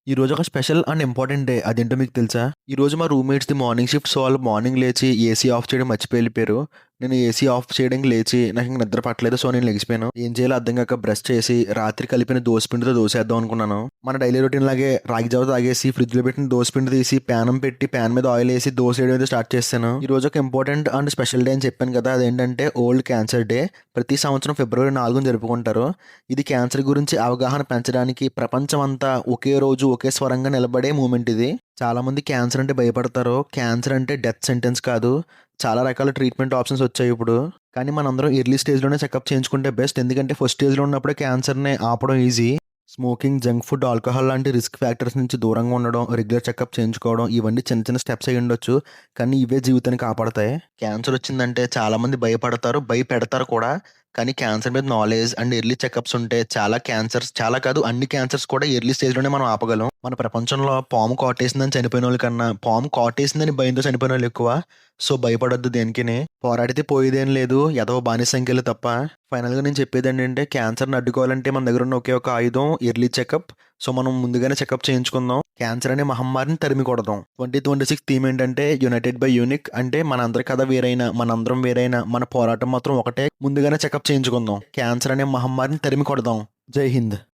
ఈ రోజు ఒక స్పెషల్ అండ్ ఇంపార్టెంట్ డే. అదేంటో మీకు తెలుసా? ఈ రోజు మా రూమ్‌మేట్స్‌ది మార్నింగ్ షిఫ్ట్. సో, వాళ్ళు మార్నింగ్ లేచి ఏసీ ఆఫ్ చేయడం మర్చిపోయి ఎళ్ళిపోయారు. నేను ఏసీ ఆఫ్ చేయడానికి లేచి నాకింక నిద్ర పట్టలేదు. సో, నేను లెగిసిపోయాను. ఏం చేయాలో అర్థం కాక బ్రష్ చేసి రాత్రి కలిపిన దోస పిండితో దోసేద్దాం అనుకున్నాను. మన డైలీ రొటీన్ లాగే రాగి జావ తాగేసి ఫ్రిడ్జ్‌లో పెట్టిన దోస పిండి తీసి పెనం పెట్టి పాన్ మీద ఆయిల్ ఏసి దోస ఏయడం అయితే స్టార్ట్ చేశాను. ఈ రోజు ఒక ఇంపార్టెంట్ అండ్ స్పెషల్ డే అని చెప్పాను కదా! అదేంటంటే వరల్డ్ క్యాన్సర్ డే. ప్రతి సంవత్సరం ఫిబ్రవరి 4న జరుపుకుంటారు. ఇది క్యాన్సర్ గురించి అవగాహన పెంచడానికి ప్రపంచమంతా ఒకే రోజు ఒకే స్వరంగా నిలబడే మూమెంట్ ఇది. చాలామంది క్యాన్సర్ అంటే భయపడతారు. క్యాన్సర్ అంటే డెత్ సెంటెన్స్ కాదు. చాలా రకాల ట్రీట్మెంట్ ఆప్షన్స్ వచ్చాయి ఇప్పుడు. కానీ మనందరం ఎర్లీ స్టేజ్‌లోనే చెకప్ చేయించుకుంటే బెస్ట్. ఎందుకంటే ఫస్ట్ స్టేజ్‌లో ఉన్నప్పుడే క్యాన్సర్‌ని ఆపడం easy. Smoking, junk food, alcohol లాంటి రిస్క్ ఫ్యాక్టర్స్ నుంచి దూరంగా ఉండడం, రెగ్యులర్ చెకప్ చేయించుకోవడం ఇవన్నీ చిన్న చిన్న స్టెప్స్ అయ్యుండొచ్చు. కానీ ఇవే జీవితాన్ని కాపాడతాయి. క్యాన్సర్ వచ్చిందంటే చాలామంది భయపడతారు, భయపెడతారు కూడా. కానీ క్యాన్సర్ మీద నాలెడ్జ్ అండ్ ఎర్లీ చెకప్స్ ఉంటే చాలా కాదు అన్ని క్యాన్సర్స్ కూడా ఎర్లీ స్టేజ్‌లోనే మనం ఆపగలం. మన ప్రపంచంలో పాము కాటేసిందని చనిపోయినోళ్ళ కన్నా, పాము కాటేసిందని భయంతో చనిపోయినోళ్ళు ఎక్కువ. సో, భయపడొద్దు దేనికిని. పోరాడితే పోయేదేం లేదు. ఎదవ బానిస సంఖ్యలు తప్ప. ఫైనల్‌గా నేను చెప్పేదేంటంటే క్యాన్సర్‌ని అడ్డుకోవాలంటే మన దగ్గర ఉన్న ఒకే ఒక ఆయుధం ఎర్లీ చెకప్. సో, మనం ముందుగానే చెకప్ చేయించుకుందాం. క్యాన్సర్ అనే మహమ్మారిని తరిమి కొడదాం. 2026 థీమ్ ఏంటంటే యునైటెడ్ బై యూనిక్. అంటే మనందరి కథ వేరైనా, మనందరం వేరైనా, మన పోరాటం మాత్రం ఒకటే. ముందుగానే చెకప్ చేయించుకుందాం. క్యాన్సర్ అనే మహమ్మారిని తరిమి కొడదాం. జై హింద్.